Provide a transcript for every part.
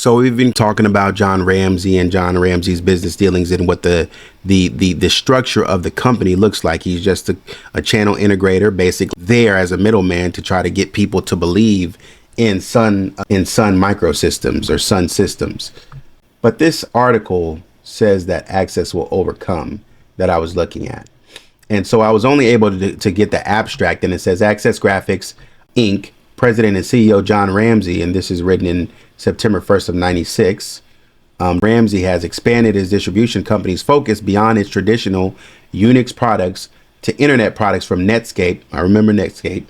So we've been talking about John Ramsey and John Ramsey's business dealings and what the structure of the company looks like. He's just a channel integrator, basically there as a middleman to try to get people to believe in Sun microsystems or Sun systems. But this article says that Access will overcome, that I was looking at. And so I was only able to get the abstract, and it says Access Graphics Inc. President and CEO John Ramsey, and this is written in September 1st of 96. Ramsey has expanded his distribution company's focus beyond its traditional Unix products to internet products from Netscape. I remember Netscape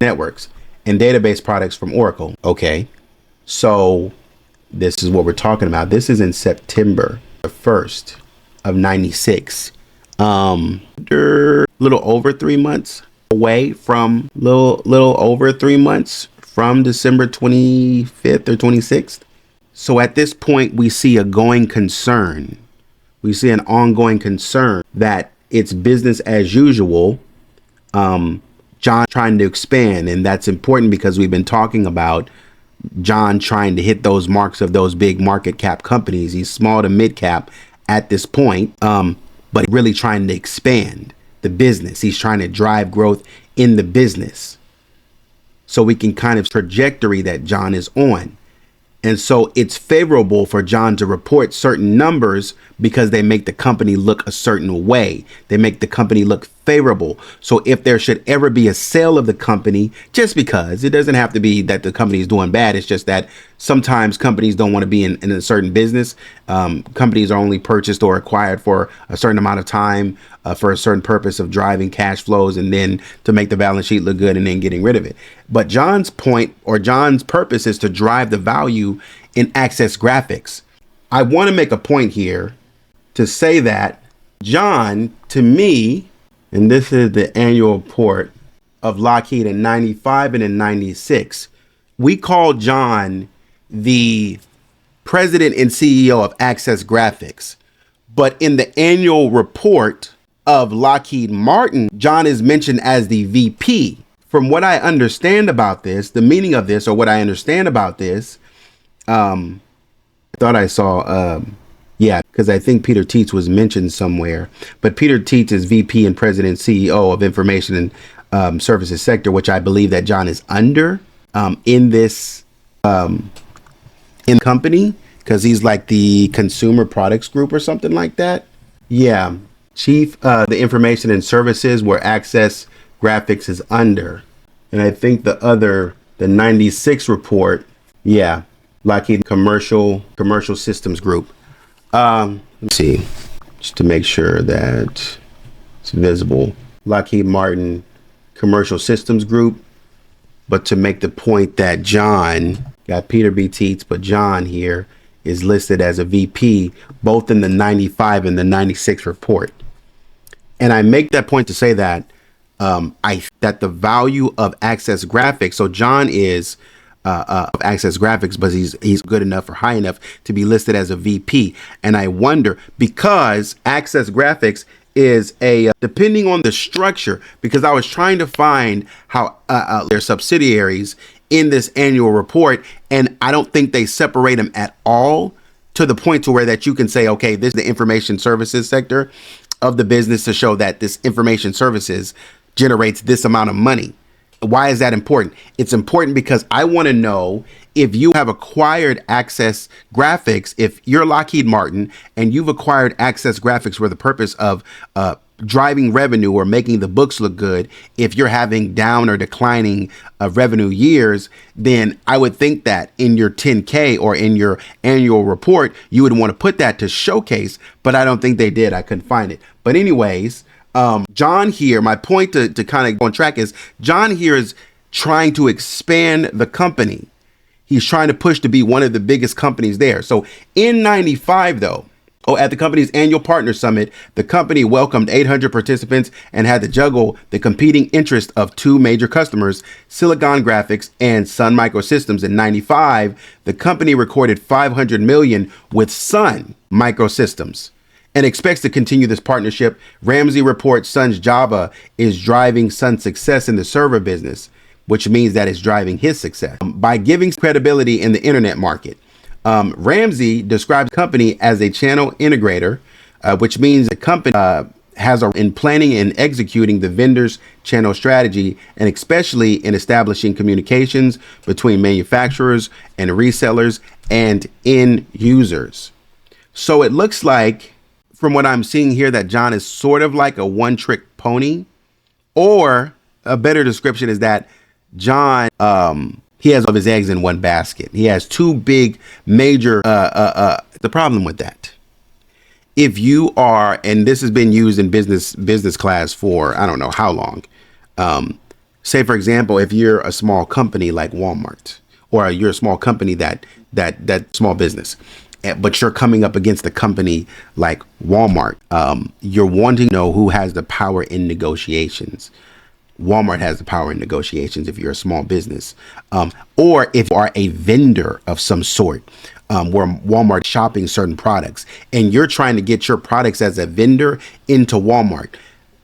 networks and database products from Oracle. Okay, so this is what we're talking about. This is in September 1st of 96. Little over 3 months away from little over 3 months from December 25th or 26th. So at this point, we see a going concern. We see an ongoing concern that it's business as usual. John trying to expand. And that's important because we've been talking about John trying to hit those marks of those big market cap companies. He's small to mid cap at this point, but really trying to expand the business. He's trying to drive growth in the business. So we can kind of trajectory that John is on. And so it's favorable for John to report certain numbers because they make the company look a certain way. They make the company look favorable. So if there should ever be a sale of the company, just because it doesn't have to be that the company is doing bad. It's just that sometimes companies don't want to be in a certain business. Companies are only purchased or acquired for a certain amount of time for a certain purpose of driving cash flows and then to make the balance sheet look good and then getting rid of it. But John's point or John's purpose is to drive the value in Access Graphics. I want to make a point here to say that John, to me, and this is the annual report of Lockheed in 95 and in 96, we call John the president and CEO of Access Graphics. But in the annual report of Lockheed Martin, John is mentioned as the VP. From what I understand about this, the meaning of this, or what I understand about this, I thought I saw, because I think Peter Tietz was mentioned somewhere. But Peter Tietz is VP and President CEO of Information and Services Sector, which I believe that John is under in this in company, because he's like the Consumer Products Group or something like that. Yeah, Chief the Information and Services, where Access Graphics is under. And I think the 96 report, Lockheed Commercial Systems Group. Let's see, just to make sure that it's visible. Lockheed Martin Commercial Systems Group. But to make the point that John, got Peter B. Tietz, but John here is listed as a VP, both in the 95 and the 96 report. And I make that point to say that that the value of Access Graphics, so John is Access Graphics, but he's good enough or high enough to be listed as a VP. And I wonder, because Access Graphics is depending on the structure, because I was trying to find how their subsidiaries in this annual report, and I don't think they separate them at all to the point to where that you can say, okay, this is the information services sector of the business to show that this information services generates this amount of money. Why is that important? It's important because I want to know if you have acquired Access Graphics, if you're Lockheed Martin and you've acquired Access Graphics for the purpose of driving revenue or making the books look good, if you're having down or declining revenue years, then I would think that in your 10K or in your annual report, you would want to put that to showcase, but I don't think they did. I couldn't find it. But anyways, John here, my point to kind of go on track is John here is trying to expand the company. He's trying to push to be one of the biggest companies there. So in 95, though, at the company's annual partner summit, the company welcomed 800 participants and had to juggle the competing interest of two major customers, Silicon Graphics and Sun Microsystems. In 95, the company recorded $500 million with Sun Microsystems and expects to continue this partnership. Ramsey reports Sun's Java is driving Sun's success in the server business, which means that it's driving his success by giving credibility in the internet market. Ramsey describes the company as a channel integrator, which means the company has a in planning and executing the vendor's channel strategy, and especially in establishing communications between manufacturers and resellers and end users. So it looks like, from what I'm seeing here, that John is sort of like a one-trick pony, or a better description is that John, he has all of his eggs in one basket. He has two big major, the problem with that, if you are, and this has been used in business class for, I don't know how long. Say, for example, if you're a small company like Walmart, or you're a small company that small business, but you're coming up against a company like Walmart, you're wanting to know who has the power in negotiations. Walmart has the power in negotiations if you're a small business, or if you are a vendor of some sort, where Walmart is shopping certain products and you're trying to get your products as a vendor into Walmart.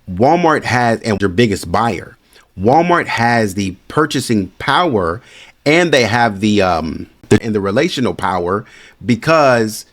Walmart has, and your biggest buyer, Walmart has the purchasing power, and they have the relational power, because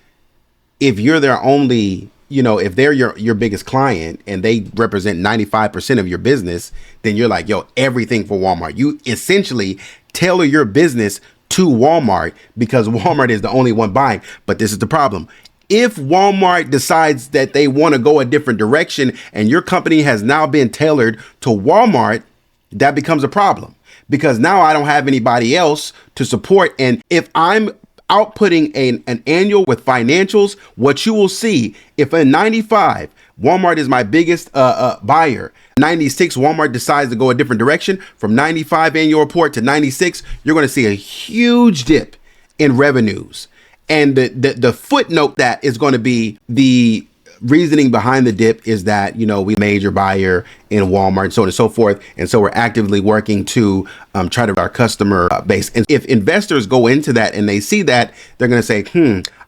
if you're their only, if they're your biggest client and they represent 95% of your business, then you're like, yo, everything for Walmart. You essentially tailor your business to Walmart because Walmart is the only one buying. But this is the problem. If Walmart decides that they want to go a different direction and your company has now been tailored to Walmart, that becomes a problem, because now I don't have anybody else to support. And if I'm outputting an annual with financials, what you will see, if in 95, Walmart is my biggest buyer, 96, Walmart decides to go a different direction, from 95 annual report to 96, you're going to see a huge dip in revenues. And the footnote that is going to be the reasoning behind the dip is that, we major buyer in Walmart, so on and so forth. And so we're actively working to try to our customer base. And if investors go into that and they see that, they're going to say,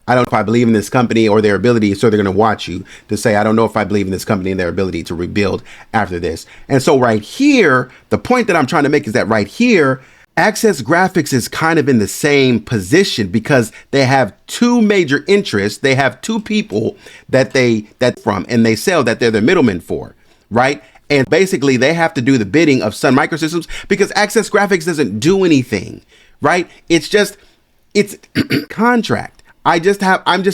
I don't know if I believe in this company or their ability. So they're going to watch you to say, I don't know if I believe in this company and their ability to rebuild after this. And so right here, the point that I'm trying to make is that right here, Access Graphics is kind of in the same position, because they have two major interests. They have two people that and they sell, that they're the middlemen for, right? And basically they have to do the bidding of Sun Microsystems, because Access Graphics doesn't do anything, right? It's contract. I'm just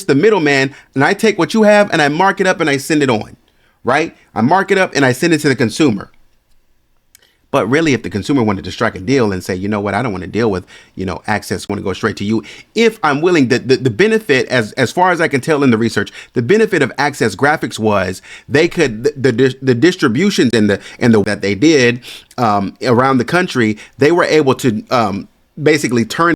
the middleman, and I take what you have and I mark it up and I send it on, right? I mark it up and I send it to the consumer. But really, if the consumer wanted to strike a deal and say, you know what, I don't want to deal with, Access, want to go straight to you. If I'm willing, the benefit, as far as I can tell in the research, the benefit of Access Graphics was they could, the distributions and the that they did around the country, they were able to basically turn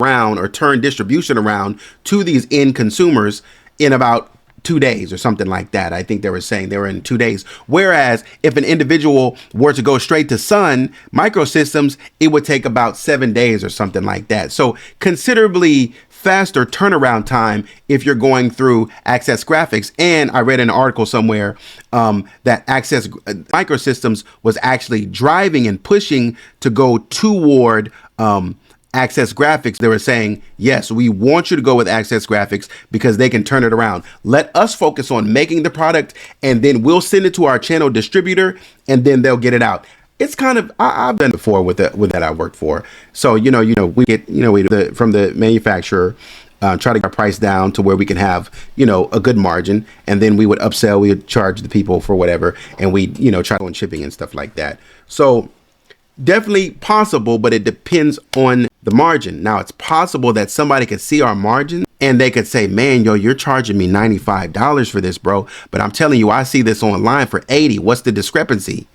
distribution around to these end consumers in about 2 days or something like that. I think they were saying they were in 2 days. Whereas if an individual were to go straight to Sun Microsystems, it would take about 7 days or something like that. So considerably faster turnaround time if you're going through Access Graphics. And I read an article somewhere that Access Microsystems was actually driving and pushing to go toward Access Graphics. They were saying, yes, we want you to go with Access Graphics because they can turn it around. Let us focus on making the product, and then we'll send it to our channel distributor, and then they'll get it out. It's kind of, I've done it before with that I worked for. So, we get, from the manufacturer, try to get our price down to where we can have, a good margin. And then we would upsell, we would charge the people for whatever. And we, try on shipping and stuff like that. So definitely possible, but it depends on the margin. Now, it's possible that somebody could see our margin and they could say, man, you're charging me $95 for this, bro. But I'm telling you, I see this online for $80. What's the discrepancy?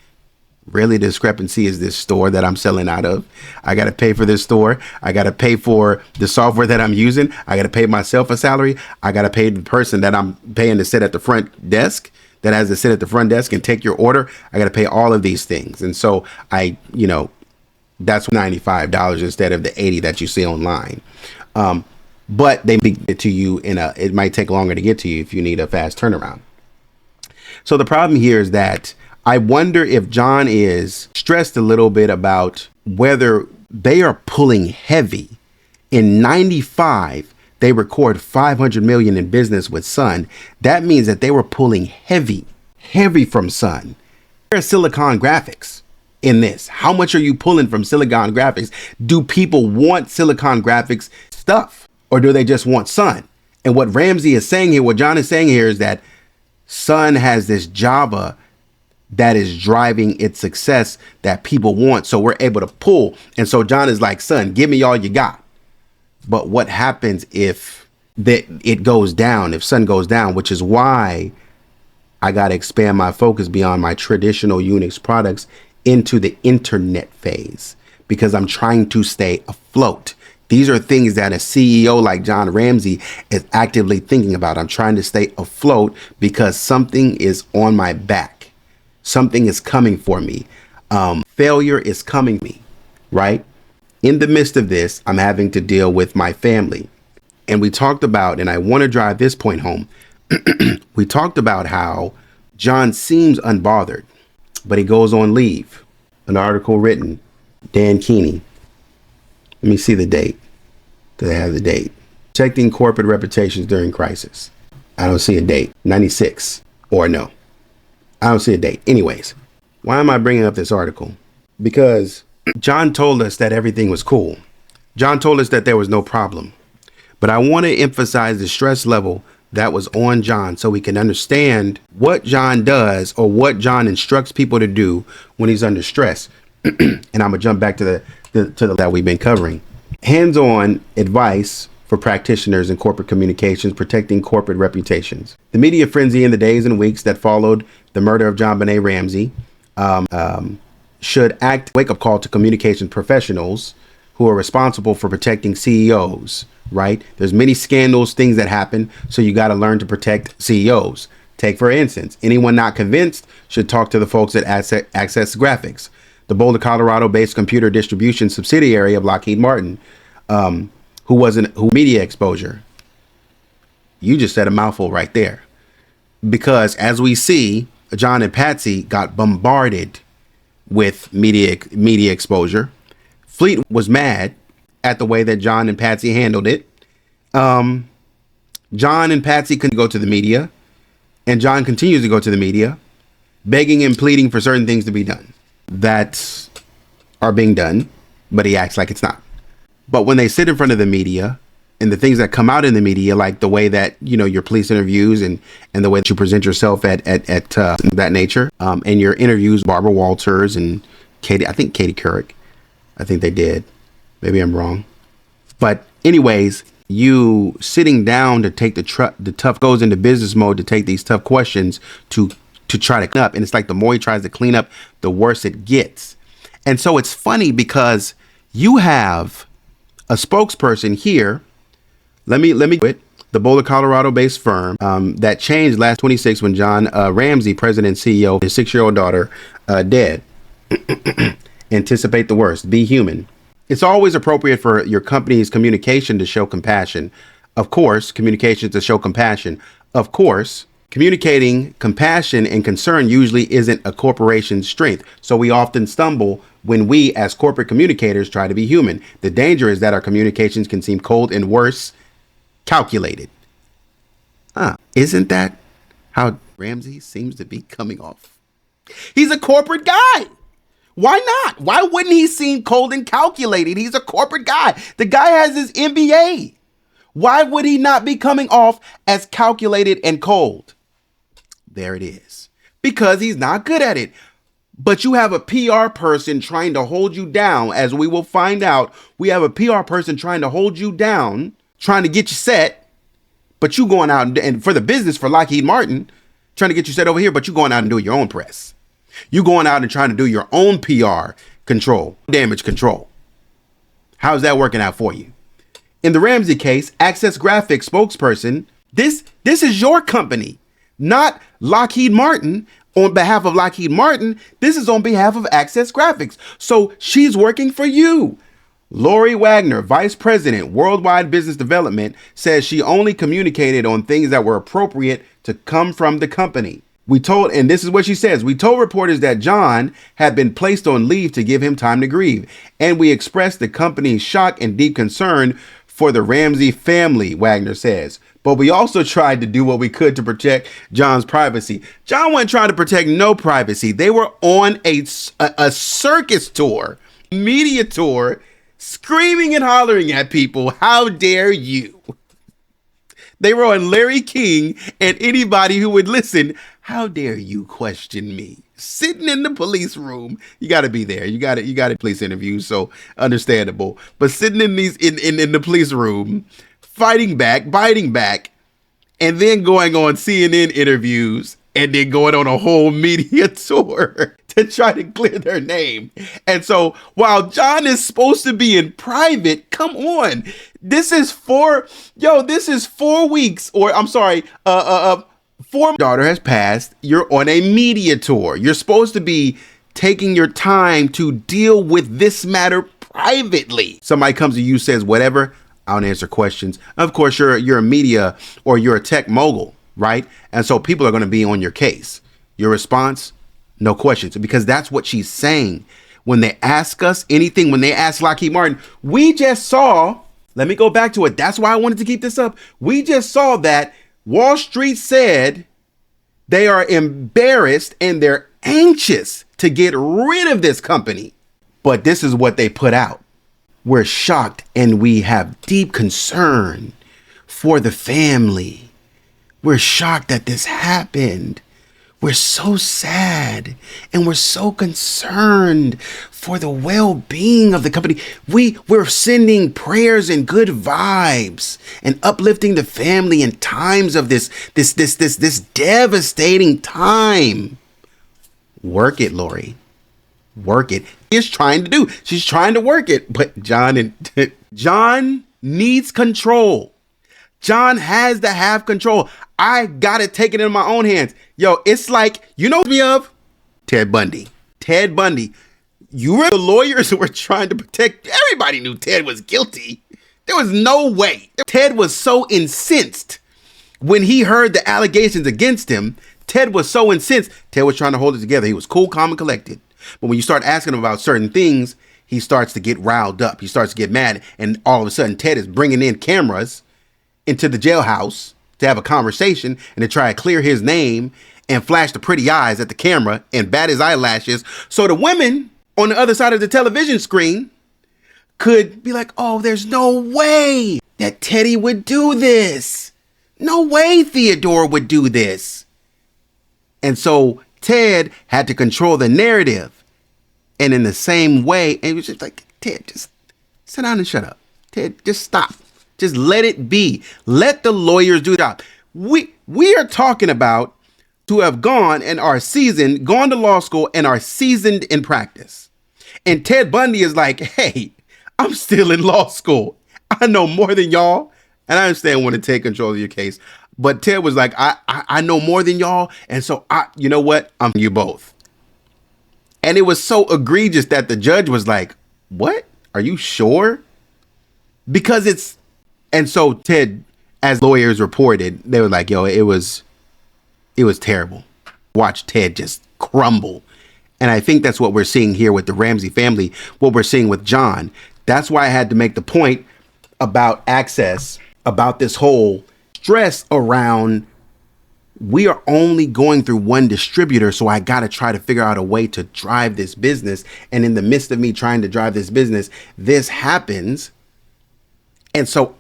Really, the discrepancy is this store that I'm selling out of. I got to pay for this store. I got to pay for the software that I'm using. I got to pay myself a salary. I got to pay the person that I'm paying to sit at the front desk, that has to sit at the front desk and take your order. I got to pay all of these things. And so that's $95 instead of the $80 that you see online. But they get it to you it might take longer to get to you if you need a fast turnaround. So the problem here is that I wonder if John is stressed a little bit about whether they are pulling heavy in 95. they record 500 million in business with Sun. That means that they were pulling heavy from Sun. There's Silicon Graphics in this. How much are you pulling from Silicon Graphics? Do people want Silicon Graphics stuff, or do they just want Sun? And what Ramsey is saying here, what John is saying here, is that Sun has this Java that is driving its success that people want, so we're able to pull. And so John is like, Sun, give me all you got. But what happens if it goes down, if Sun goes down, which is why I got to expand my focus beyond my traditional Unix products into the internet phase, because I'm trying to stay afloat. These are things that a CEO like John Ramsey is actively thinking about. I'm trying to stay afloat because something is on my back. Something is coming for me. Failure is coming to me, right? In the midst of this, I'm having to deal with my family. And we talked about, and I want to drive this point home, we talked about how John seems unbothered, but he goes on leave. An article written, Dan Keeney. Let me see the date. Do they have the date? Protecting corporate reputations during crisis. I don't see a date. 96 or no. I don't see a date. Anyways, why am I bringing up this article? Because John told us that everything was cool. John told us that there was no problem. But I want to emphasize the stress level that was on John so we can understand what John does, or what John instructs people to do when he's under stress. And I'm going to jump back to the that we've been covering. Hands-on advice for practitioners in corporate communications, protecting corporate reputations. The media frenzy in the days and weeks that followed the murder of JonBenet Ramsey should act wake-up call to communications professionals who are responsible for protecting CEOs, right? There's many scandals, things that happen, so you got to learn to protect CEOs. Take, for instance, anyone not convinced should talk to the folks at Access Graphics, the Boulder, Colorado-based computer distribution subsidiary of Lockheed Martin, who media exposure. You just said a mouthful right there. Because as we see, John and Patsy got bombarded with media exposure. Fleet was mad at the way that John and Patsy handled it. John and Patsy couldn't go to the media, and John continues to go to the media, begging and pleading for certain things to be done that are being done, but he acts like it's not. But when they sit in front of the media, and the things that come out in the media, like the way that, you know, your police interviews and the way that you present yourself at that nature, and your interviews, Barbara Walters and Katie Couric, I think they did. Maybe I'm wrong. But anyways, you sitting down to take the tough, goes into business mode to take these tough questions to try to clean up. And it's like the more he tries to clean up, the worse it gets. And so it's funny because you have a spokesperson here. Let me quit. The Boulder, Colorado-based firm that changed last 26 when John Ramsey, president and CEO, his 6-year-old daughter, dead. Anticipate the worst. Be human. It's always appropriate for your company's communication to show compassion. Of course, communications to show compassion. Of course, communicating compassion and concern usually isn't a corporation's strength. So we often stumble when we, as corporate communicators, try to be human. The danger is that our communications can seem cold and worse, calculated. Isn't that how Ramsey seems to be coming off? He's a corporate guy. Why not? Why wouldn't he seem cold and calculated? He's a corporate guy. The guy has his MBA. Why would he not be coming off as calculated and cold? There it is. Because he's not good at it. But you have a PR person trying to hold you down, as we will find out. We have a PR person trying to hold you down, trying to get you set, but you going out and for the business for Lockheed Martin, trying to get you set over here, but you going out and doing your own press. You going out and trying to do your own PR control, damage control. How's that working out for you? In the Ramsey case, Access Graphics spokesperson, this is your company, not Lockheed Martin. On behalf of Lockheed Martin, this is on behalf of Access Graphics. So she's working for you. Lori Wagner, Vice President, Worldwide Business Development, says she only communicated on things that were appropriate to come from the company. And this is what she says, we told reporters that John had been placed on leave to give him time to grieve. And we expressed the company's shock and deep concern for the Ramsey family, Wagner says. But we also tried to do what we could to protect John's privacy. John wasn't trying to protect no privacy. They were on a circus tour, media tour, screaming and hollering at people. How dare you? They were on Larry King and anybody who would listen. How dare you question me? Sitting in the police room. You got to be there. You got to police interviews. So understandable. But sitting in the police room, fighting back, biting back, and then going on CNN interviews and then going on a whole media tour to try to clear their name. And so while John is supposed to be in private, come on. This is 4 weeks, or I'm sorry, 4 daughter has passed. You're on a media tour. You're supposed to be taking your time to deal with this matter privately. Somebody comes to you, says whatever, I don't answer questions. Of course, you're a media or you're a tech mogul, right? And so people are going to be on your case. Your response, no questions, because that's what she's saying. When they ask us anything, when they ask Lockheed Martin, we just saw, let me go back to it. That's why I wanted to keep this up. We just saw that Wall Street said they are embarrassed and they're anxious to get rid of this company. But this is what they put out. We're shocked and we have deep concern for the family. We're shocked that this happened. We're so sad and we're so concerned for the well-being of the company. We're sending prayers and good vibes and uplifting the family in times of this devastating time. Work it, Lori. Work it. She's trying to work it, but John needs control. John has to have control. I got to take it in my own hands. Yo, it's like, you know me of Ted Bundy. Ted Bundy. You were the lawyers who were trying to protect. Everybody knew Ted was guilty. There was no way. Ted was so incensed when he heard the allegations against him. Ted was so incensed. Ted was trying to hold it together. He was cool, calm, and collected. But when you start asking him about certain things, he starts to get riled up. He starts to get mad. And all of a sudden, Ted is bringing in cameras into the jailhouse to have a conversation and to try to clear his name and flash the pretty eyes at the camera and bat his eyelashes. So the women on the other side of the television screen could be like, oh, there's no way that Teddy would do this. No way Theodore would do this. And so Ted had to control the narrative. And in the same way, it was just like, Ted, just sit down and shut up. Ted, just stop. Just let it be. Let the lawyers do that. We are talking about who have gone to law school and are seasoned in practice. And Ted Bundy is like, hey, I'm still in law school. I know more than y'all. And I understand want to take control of your case. But Ted was like, I know more than y'all. And so you know what? I'm you both. And it was so egregious that the judge was like, what? Are you sure? Because and so Ted, as lawyers reported, they were like, yo, it was terrible. Watch Ted just crumble. And I think that's what we're seeing here with the Ramsey family, what we're seeing with John. That's why I had to make the point about access, about this whole stress around, we are only going through one distributor. So I got to try to figure out a way to drive this business. And in the midst of me trying to drive this business, this happens. And so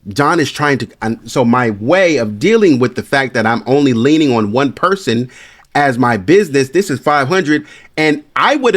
John is trying to, so my way of dealing with the fact that I'm only leaning on one person as my business, this is 500. And I would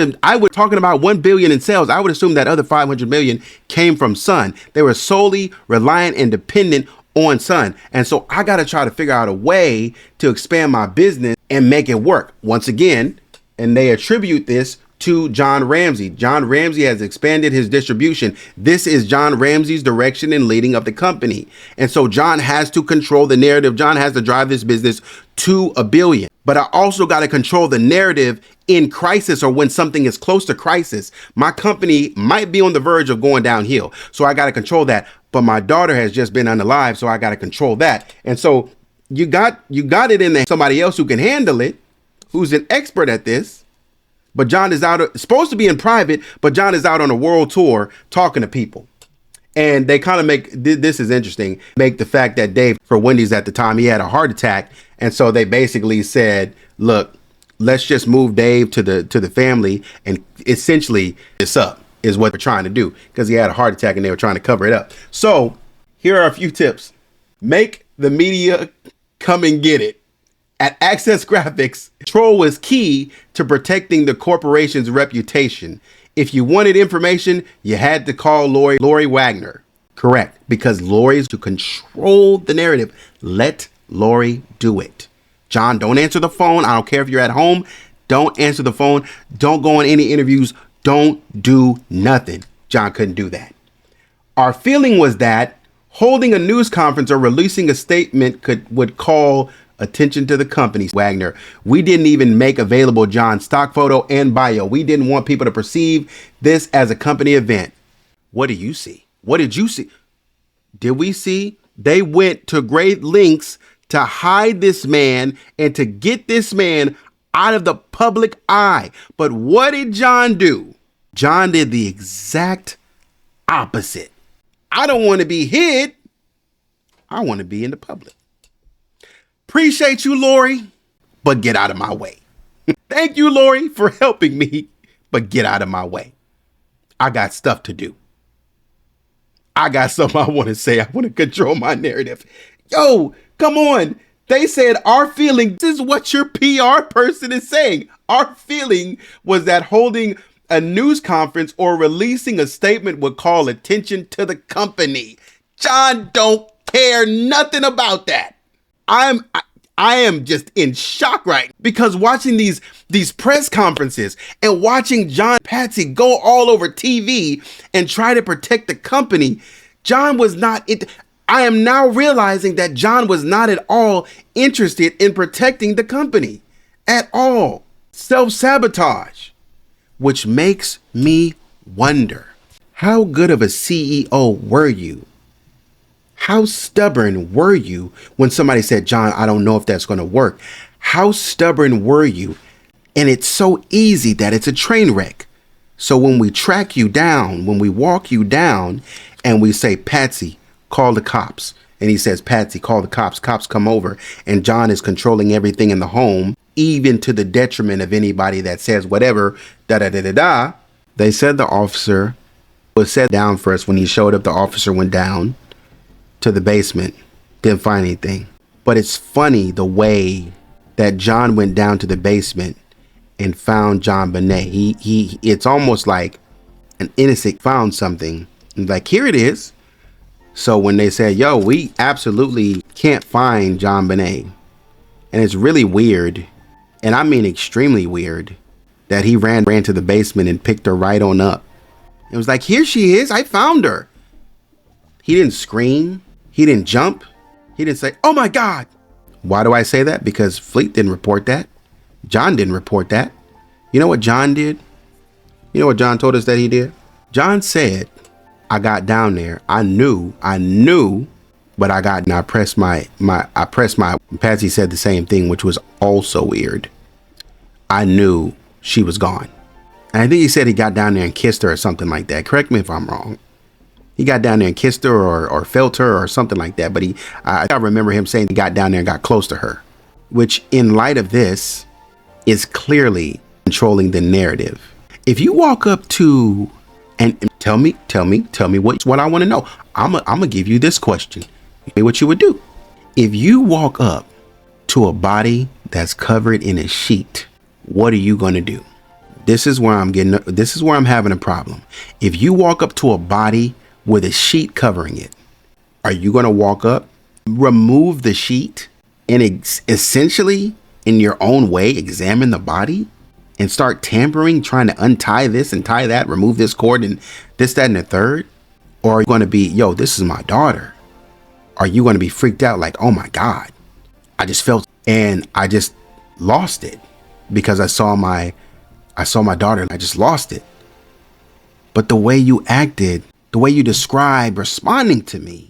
talking about 1 billion in sales. I would assume that other 500 million came from Sun. They were solely reliant and dependent on Sun. And so I got to try to figure out a way to expand my business and make it work once again. And they attribute this to John Ramsey. John Ramsey has expanded his distribution. This is John Ramsey's direction and leading of the company. And so John has to control the narrative. John has to drive this business to $1 billion. But I also got to control the narrative in crisis or when something is close to crisis. My company might be on the verge of going downhill. So I got to control that. But my daughter has just been unalive. So I got to control that. And so you got it in there. Somebody else who can handle it, who's an expert at this. But John is supposed to be in private, but John is out on a world tour talking to people. And they kind of make, this is interesting, make the fact that Dave, for Wendy's at the time, he had a heart attack. And so they basically said, look, let's just move Dave to the family. And essentially this up is what they're trying to do, because he had a heart attack and they were trying to cover it up. So here are a few tips. Make the media come and get it. At Access Graphics, control was key to protecting the corporation's reputation. If you wanted information, you had to call Lori Wagner. Correct, because Lori's to control the narrative. Let Lori do it. John, don't answer the phone. I don't care if you're at home. Don't answer the phone. Don't go on any interviews. Don't do nothing. John couldn't do that. Our feeling was that holding a news conference or releasing a statement would call attention to the company. Wagner, we didn't even make available John's stock photo and bio. We didn't want people to perceive this as a company event. What do you see? What did you see? Did we see? They went to great lengths to hide this man and to get this man out of the public eye. But what did John do? John did the exact opposite. I don't want to be hid. I want to be in the public. Appreciate you, Lori, but get out of my way. Thank you, Lori, for helping me, but get out of my way. I got stuff to do. I got something I want to say. I want to control my narrative. Yo, come on. They said our feeling, this is what your PR person is saying. Our feeling was that holding a news conference or releasing a statement would call attention to the company. John don't care nothing about that. I am just in shock right now, because watching these press conferences and watching John Patsy go all over TV and try to protect the company, John was not it. I am now realizing that John was not at all interested in protecting the company at all. Self-sabotage, which makes me wonder, how good of a CEO were you? How stubborn were you when somebody said, John, I don't know if that's going to work? How stubborn were you? And it's so easy that it's a train wreck. So when we track you down, when we walk you down and we say, Patsy, call the cops. And he says, Patsy, call the cops. Cops come over and John is controlling everything in the home, even to the detriment of anybody that says whatever, da-da-da-da-da. They said the officer was set down first. When he showed up, the officer went down to the basement, didn't find anything. But it's funny the way that John went down to the basement and found JonBenet. It's almost like an innocent found something. Like, here it is. So when they said, yo, we absolutely can't find JonBenet. And it's really weird, and I mean extremely weird, that he ran to the basement and picked her right on up. It was like, here she is, I found her. He didn't scream. He didn't jump. He didn't say, oh my God. Why do I say that? Because Fleet didn't report that. John didn't report that. You know what John did? You know what John told us that he did? John said, I got down there. I knew, but I got, and I pressed my, Patsy said the same thing, which was also weird. I knew she was gone. And I think he said he got down there and kissed her or something like that. Correct me if I'm wrong. He got down there and kissed her or felt her or something like that. But I remember him saying he got down there and got close to her, which in light of this is clearly controlling the narrative. If you walk up to and tell me what I want to know, I'm gonna give you this question. What you would do if you walk up to a body that's covered in a sheet? What are you going to do? This is where I'm having a problem. If you walk up to a body with a sheet covering it, are you going to walk up, remove the sheet, and essentially in your own way examine the body and start tampering, trying to untie this and tie that, remove this cord and this, that, and the third? Or are you going to be, yo, this is my daughter? Are you going to be freaked out like, oh my God, I just felt, and I just lost it because I saw my daughter and I just lost it. But the way you acted, the way you described responding to me,